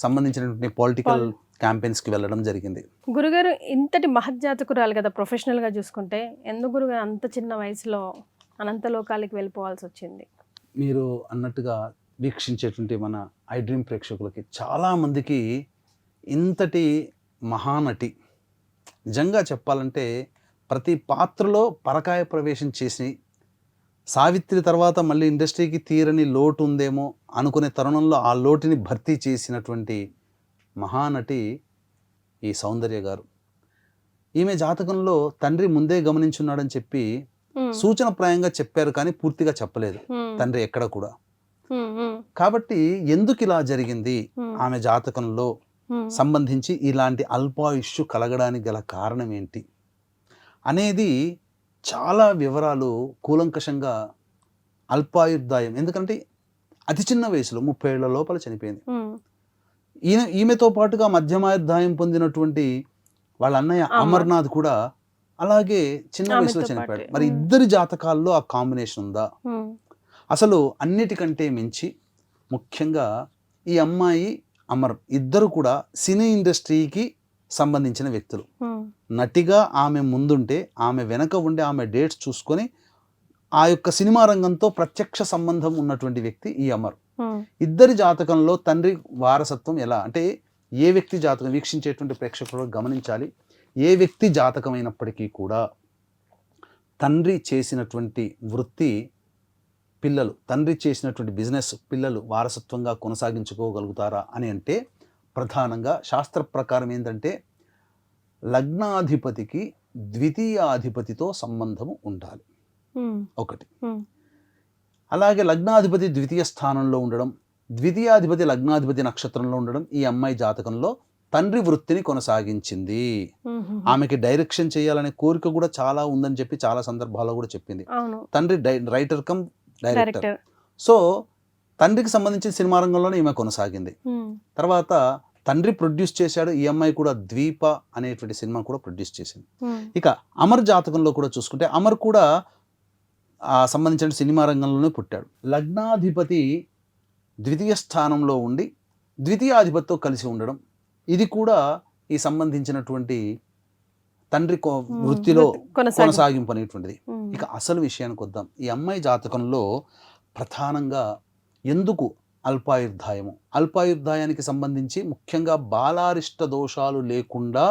సంబంధించినటువంటి పొలిటికల్ క్యాంపెయిన్స్కి వెళ్ళడం జరిగింది. గురుగారు ఇంతటి మహజ్జాతకురాలు కదా ప్రొఫెషనల్గా చూసుకుంటే, ఎందుకు గురుగారు అంత చిన్న వయసులో అనంత లోకాలకి వెళ్ళిపోవాల్సి వచ్చింది? మీరు అన్నట్టుగా వీక్షించేటువంటి మన ఐ డ్రీమ్ ప్రేక్షకులకి చాలామందికి ఇంతటి మహానటి, నిజంగా చెప్పాలంటే ప్రతి పాత్రలో పరకాయ ప్రవేశం చేసి సావిత్రి తర్వాత మళ్ళీ ఇండస్ట్రీకి తీరని లోటు ఉందేమో అనుకునే తరుణంలో ఆ లోటుని భర్తీ చేసినటువంటి మహానటి ఈ సౌందర్య గారు. ఈమె జాతకంలో తండ్రి ముందే గమనించున్నాడని చెప్పి సూచనప్రాయంగా చెప్పారు కానీ పూర్తిగా చెప్పలేదు తండ్రి ఎక్కడ కూడా. కాబట్టి ఎందుకు ఇలా జరిగింది ఆమె జాతకంలో సంబంధించి ఇలాంటి అల్పాయుష్షు కలగడానికి గల కారణం ఏంటి అనేది చాలా వివరాలు కూలంకషంగా అల్పాయుర్దాయం, ఎందుకంటే అతి చిన్న వయసులో 30 ఏళ్ల లోపల చనిపోయింది. ఈమెతో పాటుగా మధ్యమాయుర్దాయం పొందినటువంటి వాళ్ళ అన్నయ్య అమర్నాథ్ కూడా అలాగే చిన్న వయసులో చనిపోయాడు. మరి ఇద్దరి జాతకాల్లో ఆ కాంబినేషన్ ఉందా? అసలు అన్నిటికంటే మించి ముఖ్యంగా ఈ అమ్మాయి అమర్ ఇద్దరు కూడా సినీ ఇండస్ట్రీకి సంబంధించిన వ్యక్తులు. నటిగా ఆమె ముందుంటే ఆమె వెనక ఉండే ఆమె డేట్స్ చూసుకొని ఆ యొక్క సినిమా రంగంతో ప్రత్యక్ష సంబంధం ఉన్నటువంటి వ్యక్తి ఈ అమర్. ఇద్దరి జాతకంలో తండ్రి వారసత్వం ఎలా అంటే, ఏ వ్యక్తి జాతకం వీక్షించేటువంటి ప్రేక్షకులు గమనించాలి, ఏ వ్యక్తి జాతకమైనప్పటికీ కూడా తండ్రి చేసినటువంటి వృత్తి పిల్లలు, తండ్రి చేసినటువంటి బిజినెస్ పిల్లలు వారసత్వంగా కొనసాగించుకోగలుగుతారా అని అంటే, ప్రధానంగా శాస్త్ర ప్రకారం ఏంటంటే లగ్నాధిపతికి ద్వితీయాధిపతితో సంబంధము ఉండాలి ఒకటి. అలాగే లగ్నాధిపతి ద్వితీయ స్థానంలో ఉండడం, ద్వితీయాధిపతి లగ్నాధిపతి నక్షత్రంలో ఉండడం ఈ అమ్మాయి జాతకంలో తండ్రి వృత్తిని కొనసాగించింది. ఆమెకి డైరెక్షన్ చేయాలనే కోరిక కూడా చాలా ఉందని చెప్పి చాలా సందర్భాల్లో కూడా చెప్పింది. తండ్రి రైటర్ కమ్ డైరెక్టర్. సో తండ్రికి సంబంధించిన సినిమా రంగంలోనే ఈమె కొనసాగింది. తర్వాత తండ్రి ప్రొడ్యూస్ చేశాడు, ఈ అమ్మాయి కూడా ద్వీప అనేటువంటి సినిమా కూడా ప్రొడ్యూస్ చేసింది. ఇక అమర్ జాతకంలో కూడా చూసుకుంటే అమర్ కూడా ఆ సంబంధించిన సినిమా రంగంలోనే పుట్టాడు. లగ్నాధిపతి ద్వితీయ స్థానంలో ఉండి ద్వితీయాధిపతితో కలిసి ఉండడం, ఇది కూడా ఈ సంబంధించినటువంటి తండ్రి వృత్తిలో కొనసాగింపు అనేటువంటిది. ఇక అసలు విషయానికి వద్దాం. ఈ అమ్మాయి జాతకంలో ప్రధానంగా ఎందుకు అల్పాయుర్దాయము, అల్పాయుర్దాయానికి సంబంధించి ముఖ్యంగా బాలారిష్ట దోషాలు లేకుండా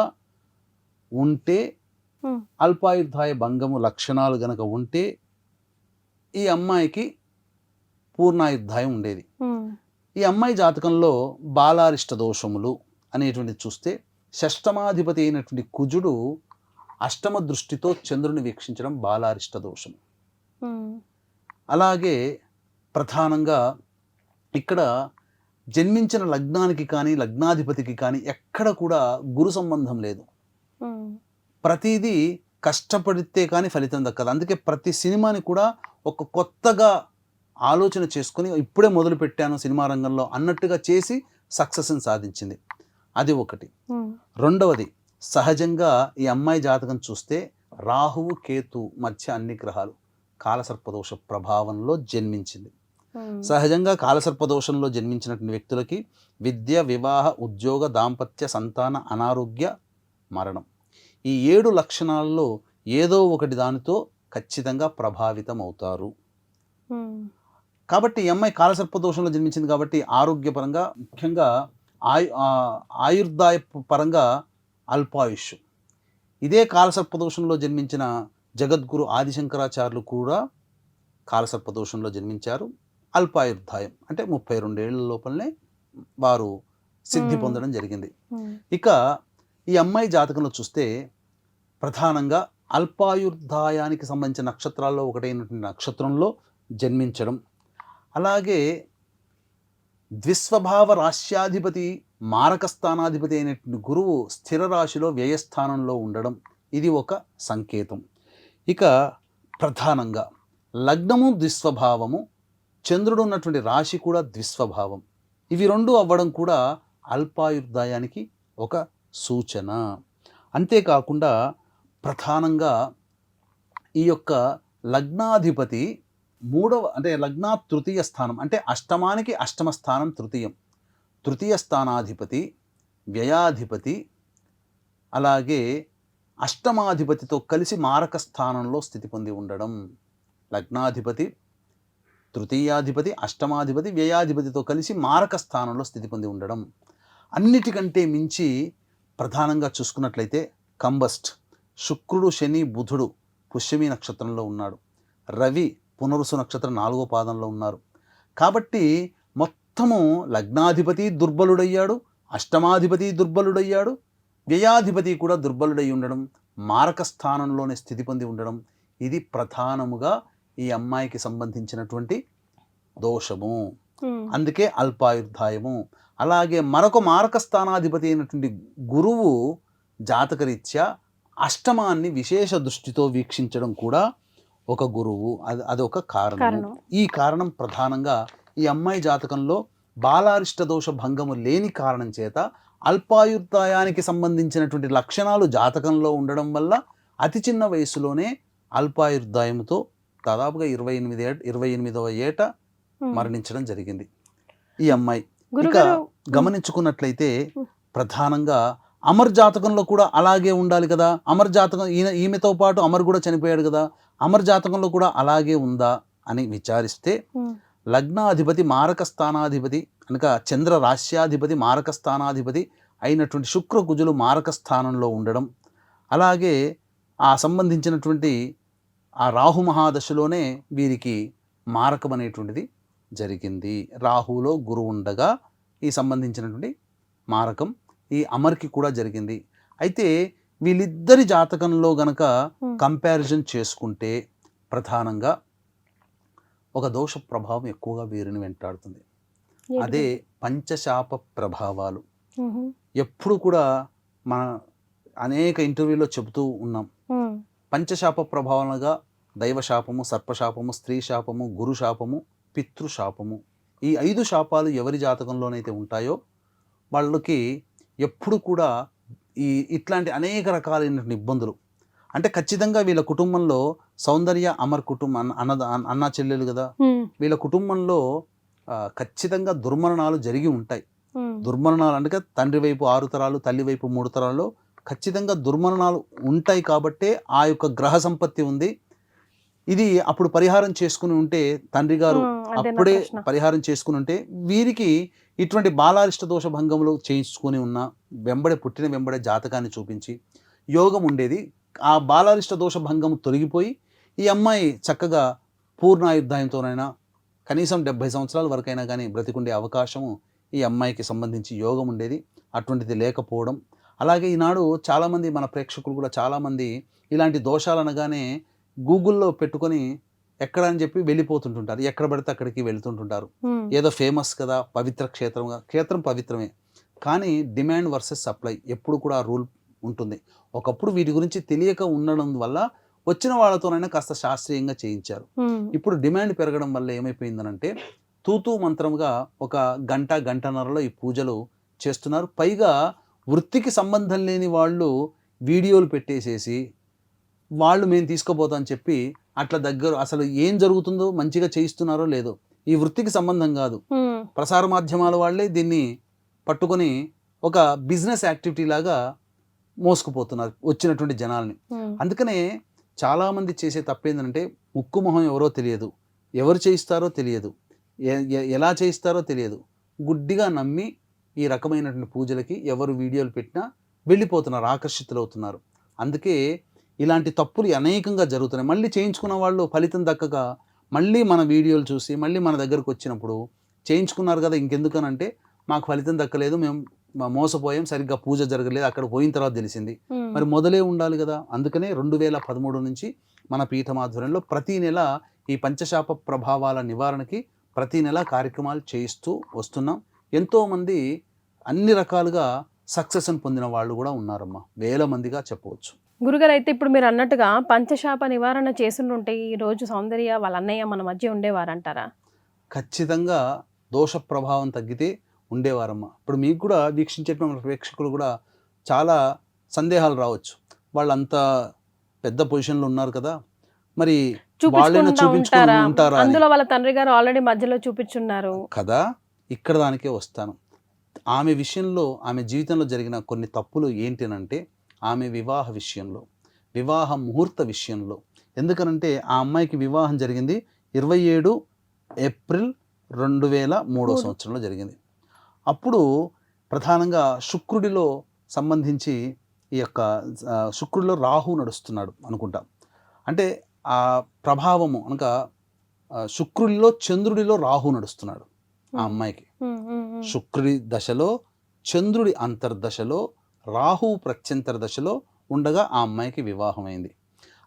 ఉంటే, అల్పాయుర్దాయ భంగము లక్షణాలు గనక ఉంటే ఈ అమ్మాయికి పూర్ణాయుర్దాయం ఉండేది. ఈ అమ్మాయి జాతకంలో బాలారిష్ట దోషములు అనేటువంటిది చూస్తే, షష్టమాధిపతి అయినటువంటి కుజుడు అష్టమ దృష్టితో చంద్రుని వీక్షించడం బాలారిష్ట దోషం. అలాగే ప్రధానంగా ఇక్కడ జన్మించిన లగ్నానికి కానీ లగ్నాధిపతికి కానీ ఎక్కడ కూడా గురు సంబంధం లేదు. ప్రతిదీ కష్టపడితే కానీ ఫలితం దక్కదు. అందుకే ప్రతి సినిమాని కూడా ఒక కొత్తగా ఆలోచన చేసుకుని ఇప్పుడే మొదలు పెట్టాను సినిమా రంగంలో అన్నట్టుగా చేసి సక్సెస్ని సాధించింది. అది ఒకటి. రెండవది, సహజంగా ఈ అమ్మాయి జాతకం చూస్తే రాహువు కేతు మధ్య అన్ని గ్రహాలు కాలసర్పదోష ప్రభావంలో జన్మించింది. సహజంగా కాలసర్పదోషంలో జన్మించినటువంటి వ్యక్తులకి విద్య, వివాహ, ఉద్యోగ, దాంపత్య, సంతాన, అనారోగ్య, మరణం ఈ 7 లక్షణాల్లో ఏదో ఒకటి దానితో ఖచ్చితంగా ప్రభావితం అవుతారు. కాబట్టి ఈ అమ్మాయి కాలసర్పదోషంలో జన్మించింది కాబట్టి ఆరోగ్యపరంగా, ముఖ్యంగా ఆయుర్దాయ పరంగా అల్పాయుష్. ఇదే కాలసర్పదోషంలో జన్మించిన జగద్గురు ఆదిశంకరాచార్యులు కూడా కాలసర్పదోషంలో జన్మించారు. అల్పాయుర్దాయం అంటే 32 ఏళ్ల లోపలనే వారు సిద్ధి పొందడం జరిగింది. ఇక ఈ అమ్మాయి జాతకంలో చూస్తే ప్రధానంగా అల్పాయుర్దాయానికి సంబంధించిన నక్షత్రాల్లో ఒకటైనటువంటి నక్షత్రంలో జన్మించడం, అలాగే ద్విస్వభావ రాశ్యాధిపతి మారక స్థానాధిపతి అయినటువంటి గురువు స్థిర రాశిలో వ్యయస్థానంలో ఉండడం, ఇది ఒక సంకేతం. ఇక ప్రధానంగా లగ్నము ద్విస్వభావము, చంద్రుడు ఉన్నటువంటి రాశి కూడా ద్విస్వభావం, ఇవి రెండు అవ్వడం కూడా అల్పాయుర్దాయానికి ఒక సూచన. అంతేకాకుండా ప్రధానంగా ఈ యొక్క లగ్నాధిపతి అంటే లగ్నా తృతీయ స్థానం అంటే అష్టమానికి అష్టమ స్థానం తృతీయ స్థానాధిపతి, వ్యయాధిపతి, అలాగే అష్టమాధిపతితో కలిసి మారక స్థానంలో స్థితి పొంది ఉండడం. లగ్నాధిపతి, తృతీయాధిపతి, అష్టమాధిపతి, వ్యయాధిపతితో కలిసి మారక స్థానంలో స్థితి పొంది ఉండడం. అన్నిటికంటే మించి ప్రధానంగా చూసుకున్నట్లయితే కంబస్ట్, శుక్రుడు, శని, బుధుడు పుష్యమి నక్షత్రంలో ఉన్నాడు. రవి పునరుసు నక్షత్రం 4వ పాదంలో ఉన్నారు. కాబట్టి మొత్తము లగ్నాధిపతి దుర్బలుడయ్యాడు, అష్టమాధిపతి దుర్బలుడయ్యాడు, వ్యయాధిపతి కూడా దుర్బలుడై ఉండడం, మారక స్థానంలోనే స్థితి పొంది ఉండడం, ఇది ప్రధానముగా ఈ అమ్మాయికి సంబంధించినటువంటి దోషము. అందుకే అల్పాయుర్దాయము. అలాగే మరొక మారక స్థానాధిపతి అయినటువంటి గురువు జాతకరీత్యా అష్టమాన్ని విశేష దృష్టితో వీక్షించడం కూడా ఒక గురువు, అదొక కారణం. ఈ కారణం ప్రధానంగా ఈ అమ్మాయి జాతకంలో బాలారిష్ట దోష భంగము లేని కారణం చేత అల్పాయుర్దాయానికి సంబంధించినటువంటి లక్షణాలు జాతకంలో ఉండడం వల్ల అతి చిన్న వయసులోనే అల్పాయుర్దాయంతో దాదాపుగా 28వ ఏట మరణించడం జరిగింది ఈ అమ్మాయి. ఇక గమనించుకున్నట్లయితే ప్రధానంగా అమర్ జాతకంలో కూడా అలాగే ఉండాలి కదా. అమర్ జాతకం ఈమెతో పాటు అమర్ కూడా చనిపోయాడు కదా, అమర్ జాతకంలో కూడా అలాగే ఉందా అని విచారిస్తే లగ్నాధిపతి మారక స్థానాధిపతి అనగా చంద్ర రాశ్యాధిపతి మారక స్థానాధిపతి అయినటువంటి శుక్ర కుజులు మారక స్థానంలో ఉండడం, అలాగే ఆ సంబంధించినటువంటి ఆ రాహు మహాదశలోనే వీరికి మారకం అనేటువంటిది జరిగింది. రాహులో గురువు ఉండగా ఈ సంబంధించినటువంటి మారకం ఈ అమర్కి కూడా జరిగింది. అయితే వీళ్ళిద్దరి జాతకంలో గనక కంపారిజన్ చేసుకుంటే ప్రధానంగా ఒక దోష ప్రభావం ఎక్కువగా వీరిని వెంటాడుతుంది. అదే పంచశాప ప్రభావాలు. ఎప్పుడు కూడా మన అనేక ఇంటర్వ్యూలో చెబుతూ ఉన్నాం, పంచశాప ప్రభావాలుగా దైవశాపము, సర్పశాపము, స్త్రీ శాపము, గురు శాపము, పితృశాపము. ఈ 5 శాపాలు ఎవరి జాతకంలోనైతే ఉంటాయో వాళ్ళకి ఎప్పుడు కూడా ఇట్లాంటి అనేక రకాలైనటువంటి ఇబ్బందులు. అంటే ఖచ్చితంగా వీళ్ళ కుటుంబంలో సౌందర్య అమర్ కుటుంబం అన్నా చెల్లెలు కదా, వీళ్ళ కుటుంబంలో ఖచ్చితంగా దుర్మరణాలు జరిగి ఉంటాయి. దుర్మరణాలు అంటే తండ్రి వైపు 6 తరాలు, తల్లి వైపు 3 తరాల్లో ఖచ్చితంగా దుర్మరణాలు ఉంటాయి. కాబట్టే ఆ యొక్క గ్రహ సంపత్తి ఉంది. ఇది అప్పుడు పరిహారం చేసుకుని ఉంటే, తండ్రి గారు అప్పుడే పరిహారం చేసుకుని ఉంటే వీరికి ఇటువంటి బాలారిష్ట దోష భంగములు చేయించుకొని ఉన్న పుట్టిన వెంబడే జాతకాన్ని చూపించి యోగం ఉండేది. ఆ బాలారిష్ట దోష భంగము తొలగిపోయి ఈ అమ్మాయి చక్కగా పూర్ణాయుర్దాయంతోనైనా కనీసం 70 సంవత్సరాల వరకైనా కానీ బ్రతికుండే అవకాశము ఈ అమ్మాయికి సంబంధించి యోగం ఉండేది. అటువంటిది లేకపోవడం. అలాగే ఈనాడు చాలామంది మన ప్రేక్షకులు కూడా చాలామంది ఇలాంటి దోషాలు అనగానే గూగుల్లో పెట్టుకొని ఎక్కడ అని చెప్పి వెళ్ళిపోతుంటుంటారు, ఎక్కడ పడితే అక్కడికి వెళ్తుంటుంటారు. ఏదో ఫేమస్ కదా, పవిత్ర క్షేత్రం పవిత్రమే, కానీ డిమాండ్ వర్సెస్ సప్లై ఎప్పుడు కూడా రూల్ ఉంటుంది. ఒకప్పుడు వీటి గురించి తెలియక ఉండడం వల్ల వచ్చిన వాళ్ళతోనైనా కాస్త శాస్త్రీయంగా చేయించారు. ఇప్పుడు డిమాండ్ పెరగడం వల్ల ఏమైపోయిందనంటే తూతూ మంత్రంగా ఒక గంటన్నరలో ఈ పూజలు చేస్తున్నారు. పైగా వృత్తికి సంబంధం లేని వాళ్ళు వీడియోలు పెట్టేసేసి వాళ్ళు మేము తీసుకుపోతాం చెప్పి అట్లా దగ్గర అసలు ఏం జరుగుతుందో మంచిగా చేయిస్తున్నారో లేదో, ఈ వృత్తికి సంబంధం కాదు, ప్రసార మాధ్యమాల వాళ్ళే దీన్ని పట్టుకొని ఒక బిజినెస్ యాక్టివిటీ లాగా మోసుకుపోతున్నారు వచ్చినటువంటి జనాల్ని. అందుకనే చాలామంది చేసే తప్పేందంటే ముక్కు మొహం ఎవరో తెలియదు, ఎవరు చేయిస్తారో తెలియదు, ఎలా చేయిస్తారో తెలియదు, గుడ్డిగా నమ్మి ఈ రకమైనటువంటి పూజలకి ఎవరు వీడియోలు పెట్టినా వెళ్ళిపోతున్నారు, ఆకర్షితులవుతున్నారు. అందుకే ఇలాంటి తప్పులు అనేకంగా జరుగుతున్నాయి. మళ్ళీ చేయించుకున్న వాళ్ళు ఫలితం దక్కక మళ్ళీ మన వీడియోలు చూసి మళ్ళీ మన దగ్గరకు వచ్చినప్పుడు చేయించుకున్నారు కదా ఇంకెందుకనంటే మాకు ఫలితం దక్కలేదు, మేము మోసపోయాం, సరిగ్గా పూజ జరగలేదు, అక్కడ పోయిన తర్వాత తెలిసింది. మరి మొదలే ఉండాలి కదా. అందుకనే 2013 నుంచి మన పీఠం ఆధ్వర్యంలో ప్రతి నెల ఈ పంచశాప ప్రభావాల నివారణకి ప్రతి నెల కార్యక్రమాలు చేయిస్తూ వస్తున్నాం. ఎంతోమంది అన్ని రకాలుగా సక్సెస్ని పొందిన వాళ్ళు కూడా ఉన్నారమ్మా, వేల మందిగా చెప్పవచ్చు. గురుగారు, అయితే ఇప్పుడు మీరు అన్నట్టుగా పంచశాప నివారణ చేస్తుంటే ఈ రోజు సౌందర్య వాళ్ళ అన్నయ్య మన మధ్య ఉండేవారంటారా? ఖచ్చితంగా దోష ప్రభావం తగ్గితే ఉండేవారమ్మా. ఇప్పుడు మీకు కూడా వీక్షించేటువంటి ప్రేక్షకులు కూడా చాలా సందేహాలు రావచ్చు, వాళ్ళంతా పెద్ద పొజిషన్లో ఉన్నారు కదా, మరి వాళ్ళైనా చూపించుకుంటారా? అందులో వాళ్ళ తండ్రి గారు ఆల్రెడీ మధ్యలో చూపించున్నారు కదా. ఇక్కడ దానికే వస్తాను. ఆమె విషయంలో, ఆమె జీవితంలో జరిగిన కొన్ని తప్పులు ఏంటనంటే ఆమె వివాహ విషయంలో, వివాహ ముహూర్త విషయంలో. ఎందుకనంటే ఆ అమ్మాయికి వివాహం జరిగింది 27 ఏప్రిల్ 2003 సంవత్సరంలో జరిగింది. అప్పుడు ప్రధానంగా శుక్రుడిలో సంబంధించి ఈ యొక్క శుక్రుడిలో రాహు నడుస్తున్నాడు అనుకుంటా. అంటే ఆ ప్రభావము అనక శుక్రుడిలో చంద్రుడిలో రాహు నడుస్తున్నాడు ఆ అమ్మాయికి. శుక్రుడి దశలో, చంద్రుడి అంతర్దశలో, రాహు ప్రత్యంతర దశలో ఉండగా ఆ అమ్మాయికి వివాహం అయింది.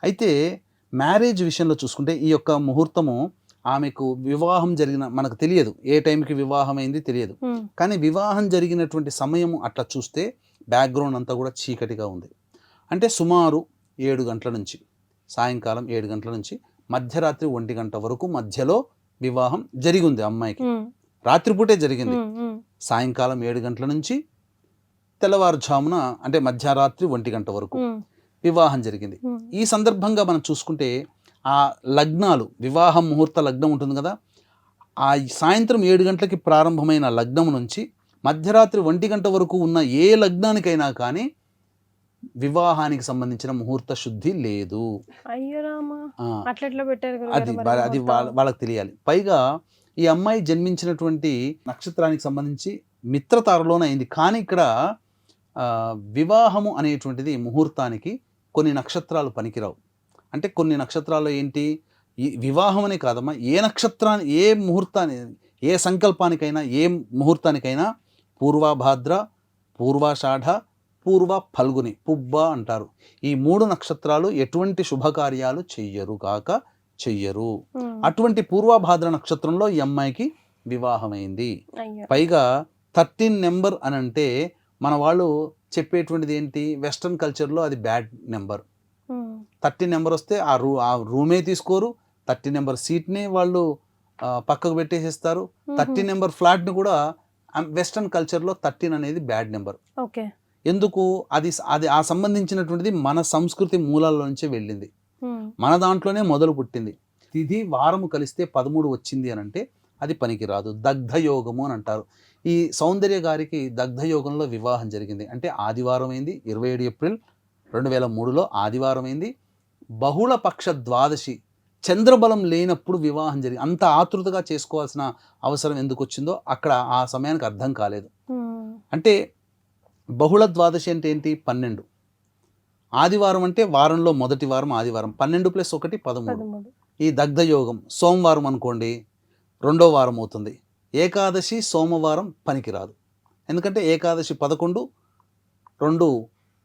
అయితే మ్యారేజ్ విషయంలో చూసుకుంటే ఈ యొక్క ముహూర్తము ఆమెకు వివాహం జరిగిన మనకు తెలియదు, ఏ టైంకి వివాహం అయింది తెలియదు. కానీ వివాహం జరిగినటువంటి సమయము అట్లా చూస్తే బ్యాక్గ్రౌండ్ అంతా కూడా చీకటిగా ఉంది. అంటే సుమారు 7 గంటల నుంచి, సాయంకాలం 7 గంటల నుంచి మధ్యరాత్రి 1 గంట వరకు మధ్యలో వివాహం జరిగింది అమ్మాయికి. రాత్రిపూటే జరిగింది. సాయంకాలం 7 గంటల నుంచి తెల్లవారుజామున అంటే మధ్యరాత్రి 1 గంట వరకు వివాహం జరిగింది. ఈ సందర్భంగా మనం చూసుకుంటే ఆ లగ్నాలు, వివాహం ముహూర్త లగ్నం ఉంటుంది కదా, ఆ సాయంత్రం 7 గంటలకి ప్రారంభమైన లగ్నం నుంచి మధ్యరాత్రి 1 గంట వరకు ఉన్న ఏ లగ్నానికైనా కానీ వివాహానికి సంబంధించిన ముహూర్త శుద్ధి లేదు. అది వాళ్ళకి తెలియాలి. పైగా ఈ అమ్మాయి జన్మించినటువంటి నక్షత్రానికి సంబంధించి మిత్రతారలోనే అయింది. కానీ ఇక్కడ వివాహము అనేటువంటిది ముహూర్తానికి కొన్ని నక్షత్రాలు పనికిరావు. అంటే కొన్ని నక్షత్రాల్లో ఏంటి, ఈ వివాహం అనే కాదమ్మా, ఏ నక్షత్రాన్ని, ఏ ముహూర్తాన్ని, ఏ సంకల్పానికైనా, ఏ ముహూర్తానికైనా పూర్వభాద్ర, పూర్వాషాఢ, పూర్వ ఫల్గుని, పుబ్బ అంటారు. ఈ 3 నక్షత్రాలు ఎటువంటి శుభకార్యాలు చెయ్యరు. అటువంటి పూర్వభాద్ర నక్షత్రంలో ఈ అమ్మాయికి వివాహమైంది. పైగా 13 నెంబర్ అని అంటే మన వాళ్ళు చెప్పేటువంటిది ఏంటి, వెస్ట్రన్ కల్చర్లో అది బ్యాడ్ నెంబర్. 13 నెంబర్ వస్తే ఆ రూమే తీసుకోరు, 13 నెంబర్ సీట్ని వాళ్ళు పక్కకు పెట్టేసేస్తారు. 13 నెంబర్ ఫ్లాట్ని కూడా వెస్ట్రన్ కల్చర్లో 13 అనేది బ్యాడ్ నెంబర్. ఎందుకు, అది ఆ సంబంధించినటువంటిది మన సంస్కృతి మూలాల్లో నుంచే వెళ్ళింది, మన దాంట్లోనే మొదలు పుట్టింది. తిథి వారము కలిస్తే 13 వచ్చింది అని అంటే అది పనికిరాదు. దగ్ధయోగము అని అంటారు. ఈ సౌందర్య గారికి దగ్ధయోగంలో వివాహం జరిగింది. అంటే ఆదివారం అయింది, 27 ఏప్రిల్ 2003లో ఆదివారం అయింది. బహుళ పక్ష ద్వాదశి, చంద్రబలం లేనప్పుడు వివాహం జరిగింది. అంత ఆతృతగా చేసుకోవాల్సిన అవసరం ఎందుకు వచ్చిందో అక్కడ ఆ సమయానికి అర్థం కాలేదు. అంటే బహుళ ద్వాదశి అంటే ఏంటి, 12. ఆదివారం అంటే వారంలో మొదటి వారం ఆదివారం, 12 + 1 13. ఈ దగ్ధయోగం సోమవారం అనుకోండి, 2వ వారం అవుతుంది. ఏకాదశి సోమవారం పనికిరాదు, ఎందుకంటే ఏకాదశి 11, 2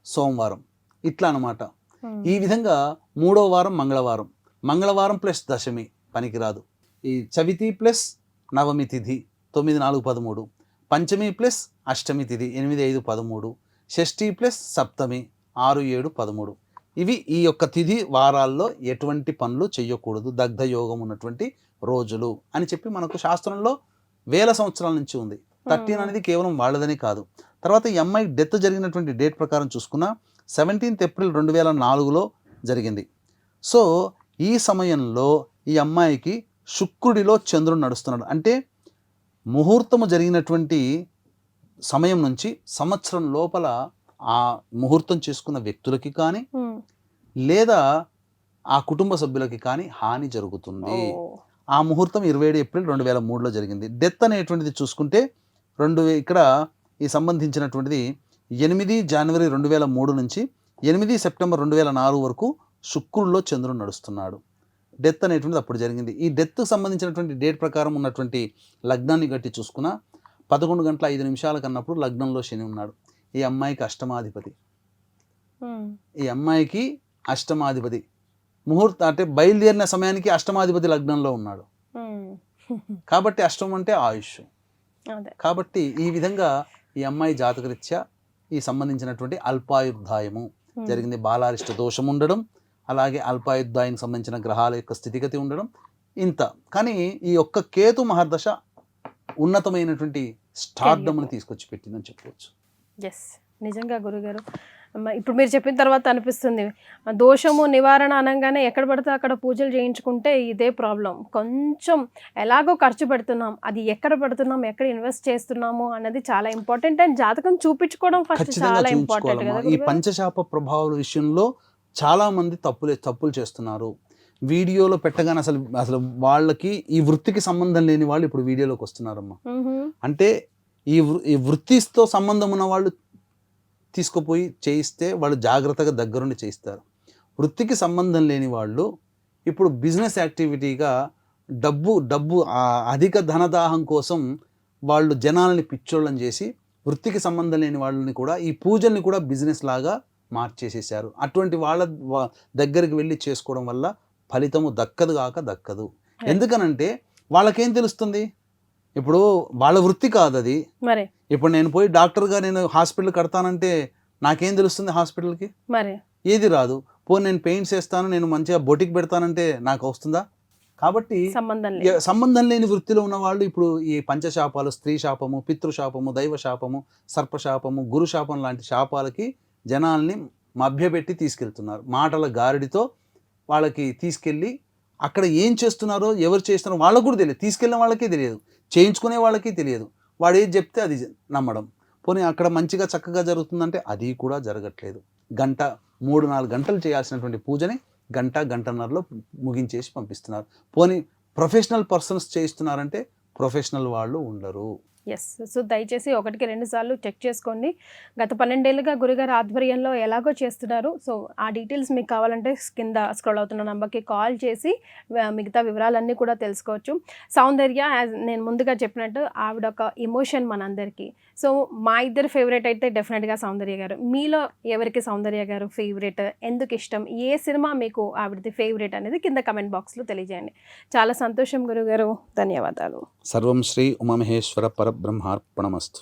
సోమవారం, ఇట్లా అన్నమాట. ఈ విధంగా 3వ వారం మంగళవారం + దశమి పనికిరాదు. ఈ చవితి + నవమి తిథి 9, 4, 13, పంచమి + అష్టమి తిథి 8, 5, 13, షష్ఠి + సప్తమి 6, 7, 13. ఇవి ఈ యొక్క తిథి వారాల్లో ఎటువంటి పనులు చేయకూడదు, దగ్ధ యోగం ఉన్నటువంటి రోజులు అని చెప్పి మనకు శాస్త్రంలో వేల సంవత్సరాల నుంచి ఉంది. 13 అనేది కేవలం వాళ్ళదని కాదు. తర్వాత ఈ అమ్మాయి డెత్ జరిగినటువంటి డేట్ ప్రకారం చూసుకున్న 17 ఏప్రిల్ 2004లో జరిగింది. సో ఈ సమయంలో ఈ అమ్మాయికి శుక్రుడిలో చంద్రుడు నడుస్తున్నాడు. అంటే ముహూర్తము జరిగినటువంటి సమయం నుంచి సంవత్సరం లోపల ఆ ముహూర్తం చేసుకున్న వ్యక్తులకి కానీ లేదా ఆ కుటుంబ సభ్యులకి కానీ హాని జరుగుతుంది. ఆ ముహూర్తం 27 ఏప్రిల్ 2003లో జరిగింది. డెత్ అనేటువంటిది చూసుకుంటే ఇక్కడ ఈ సంబంధించినటువంటిది 8 జనవరి 2003 నుంచి 8 సెప్టెంబర్ 2004 వరకు శుక్రుడిలో చంద్రుడు నడుస్తున్నాడు. డెత్ అనేటువంటిది అప్పుడు జరిగింది. ఈ డెత్కు సంబంధించినటువంటి డేట్ ప్రకారం ఉన్నటువంటి లగ్నాన్ని గట్టి చూసుకున్న 11 గంటల 5 నిమిషాల కన్నప్పుడు లగ్నంలో శని ఉన్నాడు. ఈ అమ్మాయికి అష్టమాధిపతి ముహూర్తం అంటే బయలుదేరిన సమయానికి అష్టమాధిపతి లగ్నంలో ఉన్నాడు. కాబట్టి అష్టమం అంటే ఆయుష్. కాబట్టి ఈ విధంగా ఈ అమ్మాయి జాతకరీత్యా ఈ సంబంధించినటువంటి అల్పాయుర్దాయము జరిగింది. బాలారిష్ట దోషం ఉండడం, అలాగే అల్పాయుర్దాయానికి సంబంధించిన గ్రహాల యొక్క స్థితిగతి ఉండడం ఇంత. కానీ ఈ యొక్క కేతు మహర్దశ ఉన్నతమైనటువంటి స్టార్డమ్ని తీసుకొచ్చి పెట్టిందని చెప్పవచ్చు. ఎస్, నిజంగా గురుగారు. ఇప్పుడు మీరు చెప్పిన తర్వాత అనిపిస్తుంది, దోషము నివారణ అనగానే ఎక్కడ పడితే అక్కడ పూజలు చేయించుకుంటే ఇదే ప్రాబ్లం. కొంచెం ఎలాగో ఖర్చు పెడుతున్నాం, అది ఎక్కడ పెడుతున్నాం, ఎక్కడ ఇన్వెస్ట్ చేస్తున్నాము అన్నది చాలా ఇంపార్టెంట్. అండ్ జాతకం చూపించుకోవడం ఫస్ట్ చాలా ఇంపార్టెంట్ కదా. ఈ పంచశాప ప్రభావాల విషయంలో చాలా మంది తప్పులు చేస్తున్నారు. వీడియోలో పెట్టగానే అసలు వాళ్ళకి ఈ వృత్తికి సంబంధం లేని వాళ్ళు ఇప్పుడు వీడియోలోకి వస్తున్నారమ్మా. అంటే ఈ వృత్తితో సంబంధం ఉన్న వాళ్ళు తీసుకుపోయి చేయిస్తే వాళ్ళు జాగ్రత్తగా దగ్గరుండి చేయిస్తారు. వృత్తికి సంబంధం లేని వాళ్ళు ఇప్పుడు బిజినెస్ యాక్టివిటీగా డబ్బు అధిక ధనదాహం కోసం వాళ్ళు జనాలని పిచ్చోళ్ళని చేసి వృత్తికి సంబంధం లేని వాళ్ళని కూడా ఈ పూజల్ని కూడా బిజినెస్ లాగా మార్చేసేసారు. అటువంటి వాళ్ళ దగ్గరికి వెళ్ళి చేసుకోవడం వల్ల ఫలితము దక్కదు. ఎందుకనంటే వాళ్ళకేం తెలుస్తుంది? ఇప్పుడు వాళ్ళ వృత్తి కాదు అది. మరి ఇప్పుడు నేను పోయి డాక్టర్గా నేను హాస్పిటల్ కడతానంటే నాకేం తెలుస్తుంది? హాస్పిటల్కి మరి ఏది రాదు. నేను పెయింట్స్ వేస్తాను, నేను మంచిగా బొటిక్ పెడతానంటే నాకు వస్తుందా? కాబట్టి సంబంధం లేని వృత్తిలో ఉన్న వాళ్ళు ఇప్పుడు ఈ పంచశాపాలు, స్త్రీ శాపము, పితృశాపము, దైవ శాపము, సర్పశాపము, గురు శాపం లాంటి శాపాలకి జనాల్ని మభ్యపెట్టి తీసుకెళ్తున్నారు. మాటల గారడితో వాళ్ళకి తీసుకెళ్ళి అక్కడ ఏం చేస్తున్నారో, ఎవరు చేస్తున్నారో వాళ్ళకు కూడా తెలియదు. తీసుకెళ్ళిన వాళ్ళకే తెలియదు, చేయించుకునే వాళ్ళకి తెలియదు. వాడు ఏది చెప్తే అది నమ్మడం. అక్కడ మంచిగా చక్కగా జరుగుతుందంటే అది కూడా జరగట్లేదు. 3-4 గంటలు చేయాల్సినటువంటి పూజని గంటన్నరలో ముగించేసి పంపిస్తున్నారు. ప్రొఫెషనల్ పర్సన్స్ చేయిస్తున్నారంటే ప్రొఫెషనల్ వాళ్ళు ఉండరు. ఎస్. సో దయచేసి 1-2 సార్లు చెక్ చేసుకోండి. గత 12 ఏళ్ళుగా గురుగారు ఆధ్వర్యంలో ఎలాగో చేస్తున్నారు. సో ఆ డీటెయిల్స్ మీకు కావాలంటే కింద స్క్రోల్ అవుతున్న నెంబర్కి కాల్ చేసి మిగతా వివరాలన్నీ కూడా తెలుసుకోవచ్చు. సౌందర్య, నేను ముందుగా చెప్పినట్టు ఆవిడ ఒక ఎమోషన్ మనందరికీ. సో మా ఇద్దరు ఫేవరెట్ అయితే డెఫినెట్గా సౌందర్య గారు. మీలో ఎవరికి సౌందర్య గారు ఫేవరెట్, ఎందుకు ఇష్టం, ఏ సినిమా మీకు ఆవిడది ఫేవరెట్ అనేది కింద కమెంట్ బాక్స్లో తెలియజేయండి. చాలా సంతోషం గురుగారు, ధన్యవాదాలు. సర్వం శ్రీ ఉమామహేశ్వర పరబ్రహ్మార్పణమస్తు.